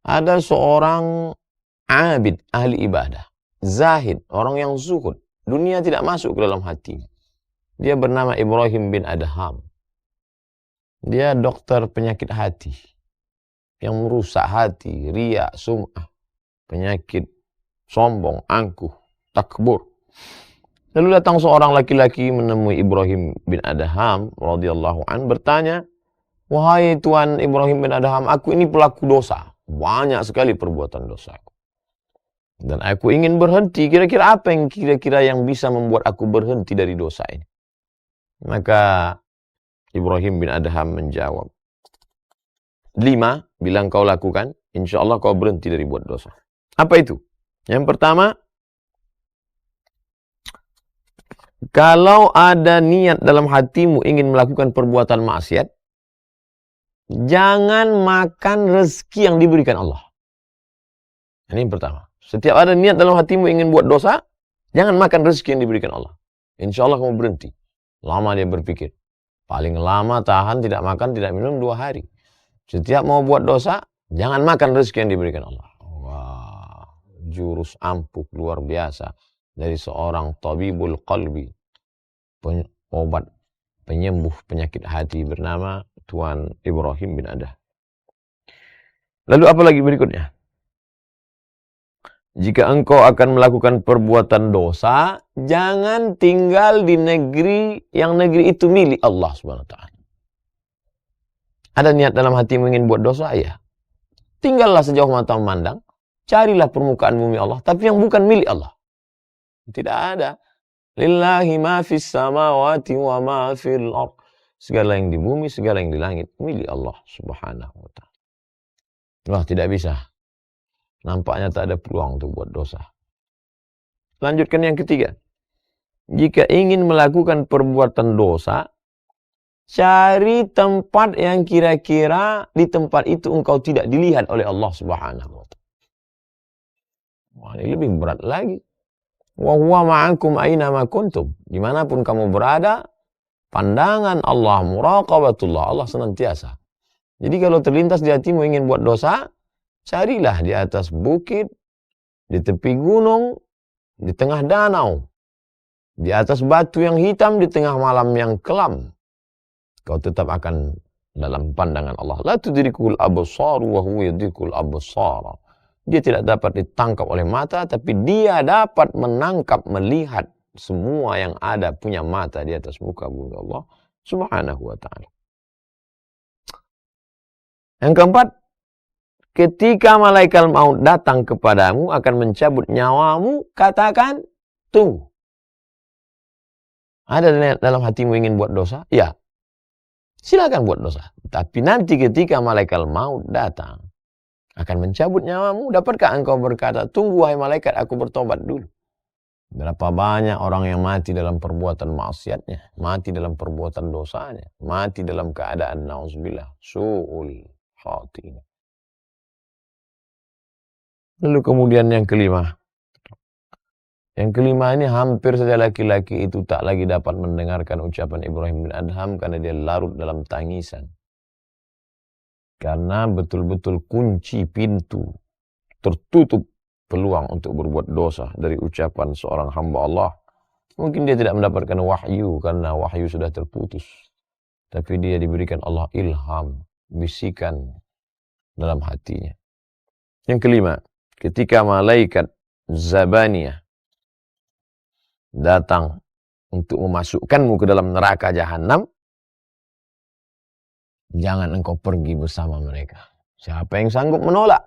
Ada seorang abid, ahli ibadah, zahid, orang yang zuhud. Dunia tidak masuk ke dalam hatinya. Dia bernama Ibrahim bin Adham. Dia dokter penyakit hati. Yang merusak hati, riya, sum'ah, penyakit sombong, angkuh, takbur. Lalu datang seorang laki-laki menemui Ibrahim bin Adham radhiyallahu an, bertanya, "Wahai Tuan Ibrahim bin Adham, aku ini pelaku dosa. Banyak sekali perbuatan dosaku. Dan aku ingin berhenti. Kira-kira apa yang kira-kira bisa membuat aku berhenti dari dosa ini?" Maka Ibrahim bin Adham menjawab, 5 bilang kau lakukan, insya Allah kau berhenti dari buat dosa. Apa itu? Yang pertama, kalau ada niat dalam hatimu ingin melakukan perbuatan maksiat, jangan makan rezeki yang diberikan Allah. Ini yang pertama. Setiap ada niat dalam hatimu ingin buat dosa, jangan makan rezeki yang diberikan Allah. Insya Allah kamu berhenti. Lama dia berpikir. Paling lama tahan tidak makan, tidak minum 2 hari. Setiap mau buat dosa, jangan makan rezeki yang diberikan Allah. Wah, jurus ampuh luar biasa dari seorang tabibul qalbi, obat penyembuh penyakit hati bernama Tuan Ibrahim bin Adham. Lalu apa lagi berikutnya? Jika engkau akan melakukan perbuatan dosa, jangan tinggal di negeri yang negeri itu milik Allah Subhanahu wa taala. Ada niat dalam hatimu ingin buat dosa, ya. Tinggallah sejauh mata memandang, carilah permukaan bumi Allah, tapi yang bukan milik Allah. Tidak ada. Lillahi ma fis samawati wa ma fil ardh. Segala yang di bumi, segala yang di langit milik Allah Subhanahu wa taala. Wah, tidak bisa. Nampaknya tak ada peluang untuk buat dosa. Lanjutkan yang ketiga. Jika ingin melakukan perbuatan dosa, cari tempat yang kira-kira di tempat itu engkau tidak dilihat oleh Allah Subhanahu wa taala. Wah, ini lebih berat lagi. Wa huwa ma'akum aina ma kuntum. Dimanapun kamu berada, pandangan Allah, muraqabatullah, Allah senantiasa. Jadi kalau terlintas di hatimu ingin buat dosa, carilah di atas bukit, di tepi gunung, di tengah danau, di atas batu yang hitam, di tengah malam yang kelam. Kau tetap akan dalam pandangan Allah. La tudrikul absar wa huwa yudrikul absar. Dia tidak dapat ditangkap oleh mata, tapi dia dapat menangkap, melihat semua yang ada, punya mata di atas muka bumi Allah Subhanahu wa ta'ala. Yang keempat, ketika malaikat maut datang kepadamu akan mencabut nyawamu, katakan, tunggu. Ada dalam hatimu ingin buat dosa? Ya. Silakan buat dosa. Tapi nanti ketika malaikat maut datang, akan mencabut nyawamu, dapatkah engkau berkata, tunggu wahai malaikat, aku bertobat dulu. Berapa banyak orang yang mati dalam perbuatan maksiatnya, mati dalam perbuatan dosanya, mati dalam keadaan na'udzubillah, su'ul khatimah. Lalu kemudian yang kelima. Yang kelima ini hampir saja laki-laki itu tak lagi dapat mendengarkan ucapan Ibrahim bin Adham karena dia larut dalam tangisan. Karena betul-betul kunci pintu, tertutup peluang untuk berbuat dosa dari ucapan seorang hamba Allah. Mungkin dia tidak mendapatkan wahyu karena wahyu sudah terputus. Tapi dia diberikan Allah ilham, bisikan dalam hatinya. Yang kelima, ketika malaikat Zabaniyah datang untuk memasukkanmu ke dalam neraka jahanam, jangan engkau pergi bersama mereka. Siapa yang sanggup menolak?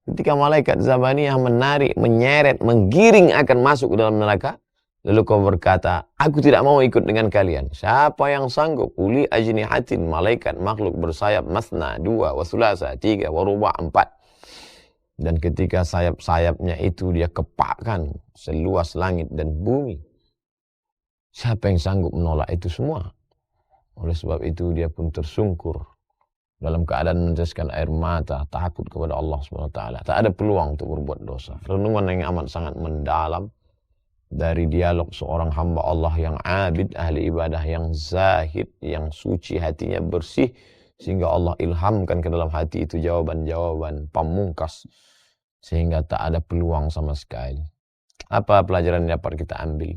Ketika malaikat Zabaniyah menarik, menyeret, menggiring akan masuk ke dalam neraka, lalu kau berkata, aku tidak mau ikut dengan kalian. Siapa yang sanggup? Uli ajnihatin, malaikat makhluk bersayap, masna, 2, wa thulatha, 3, wa ruba', 4. Dan ketika sayap-sayapnya itu dia kepakkan seluas langit dan bumi. Siapa yang sanggup menolak itu semua? Oleh sebab itu dia pun tersungkur dalam keadaan meneteskan air mata, takut kepada Allah SWT. Tak ada peluang untuk berbuat dosa. Renungan yang amat sangat mendalam dari dialog seorang hamba Allah yang abid, ahli ibadah, yang zahid, yang suci, hatinya bersih, Sehingga Allah ilhamkan ke dalam hati itu jawaban-jawaban pamungkas. Sehingga tak ada peluang sama sekali. Apa pelajaran yang dapat kita ambil?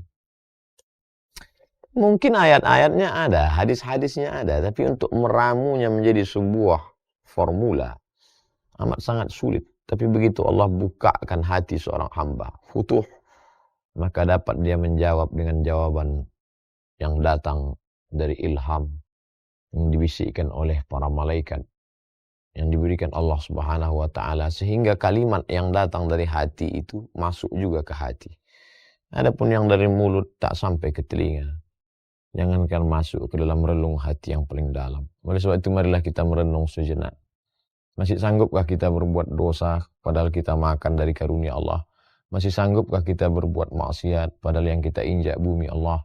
Mungkin ayat-ayatnya ada, hadis-hadisnya ada. Tapi untuk meramunya menjadi sebuah formula amat sangat sulit. Tapi begitu Allah bukakan hati seorang hamba, futuh, maka dapat dia menjawab dengan jawaban yang datang dari ilham yang dibisikkan oleh para malaikat yang diberikan Allah Subhanahu wa taala, sehingga kalimat yang datang dari hati itu masuk juga ke hati. Adapun yang dari mulut tak sampai ke telinga, jangankan masuk ke dalam relung hati yang paling dalam. Oleh sebab itu marilah kita merenung sejenak. Masih sanggupkah kita berbuat dosa padahal kita makan dari karunia Allah? Masih sanggupkah kita berbuat maksiat padahal yang kita injak bumi Allah?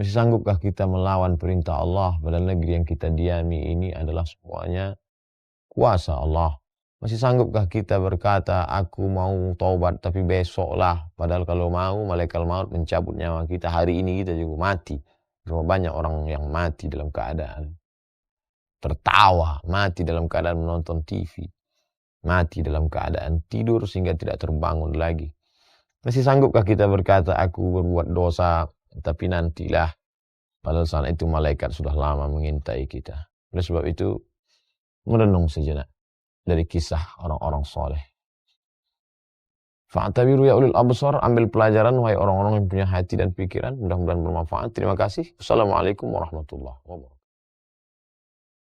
Masih sanggupkah kita melawan perintah Allah padahal negeri yang kita diami ini adalah semuanya kuasa Allah? Masih sanggupkah kita berkata, aku mau taubat tapi besoklah, padahal kalau mau malaikat maut mencabut nyawa kita hari ini, kita juga mati. Berapa banyak orang yang mati dalam keadaan tertawa, mati dalam keadaan menonton TV, mati dalam keadaan tidur sehingga tidak terbangun lagi. Masih sanggupkah kita berkata, aku berbuat dosa tapi nantilah, padahal saat itu malaikat sudah lama mengintai kita. Oleh sebab itu merenung sejenak dari kisah orang-orang soleh. Fa'tabiru ya ulil absar, ambil pelajaran wahai orang-orang yang punya hati dan pikiran. Mudah-mudahan bermanfaat. Terima kasih. Assalamualaikum warahmatullahi wabarakatuh.